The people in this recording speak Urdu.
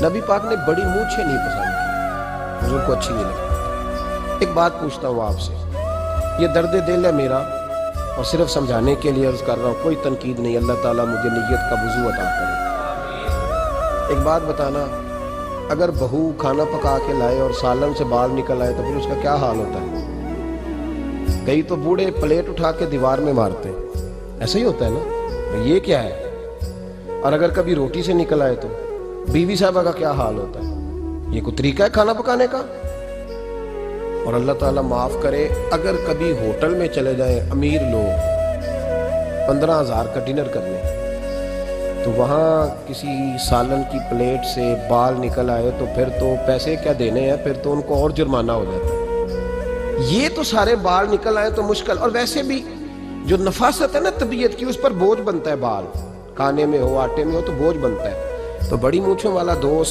نبی پاک نے بڑی مونچھیں نہیں پسند کی، حضور کو اچھی نہیں لگتی۔ ایک بات پوچھتا ہوں آپ سے، یہ درد دل ہے میرا اور صرف سمجھانے کے لیے عرض کر رہا ہوں، کوئی تنقید نہیں، اللہ تعالیٰ مجھے نیت کا وضو عطا کرے۔ ایک بات بتانا، اگر بہو کھانا پکا کے لائے اور سالن سے بال نکل آئے تو پھر اس کا کیا حال ہوتا ہے؟ کئی تو بوڑھے پلیٹ اٹھا کے دیوار میں مارتے ہیں، ایسا ہی ہوتا ہے نا، یہ کیا ہے؟ اور اگر کبھی روٹی سے نکل آئے تو بیوی صاحبہ کا کیا حال ہوتا ہے؟ یہ کوئی طریقہ ہے کھانا پکانے کا؟ اور اللہ تعالیٰ معاف کرے، اگر کبھی ہوٹل میں چلے جائیں امیر لوگ 15,000 کا ڈنر کرنے، تو وہاں کسی سالن کی پلیٹ سے بال نکل آئے تو پھر تو پیسے کیا دینے ہیں، پھر تو ان کو اور جرمانہ ہو جاتا ہے۔ یہ تو سارے بال نکل آئے تو مشکل، اور ویسے بھی جو نفاست ہے نا طبیعت کی، اس پر بوجھ بنتا ہے، بال کھانے میں ہو آٹے میں ہو تو بوجھ بنتا ہے۔ تو بڑی مونچھوں والا دوست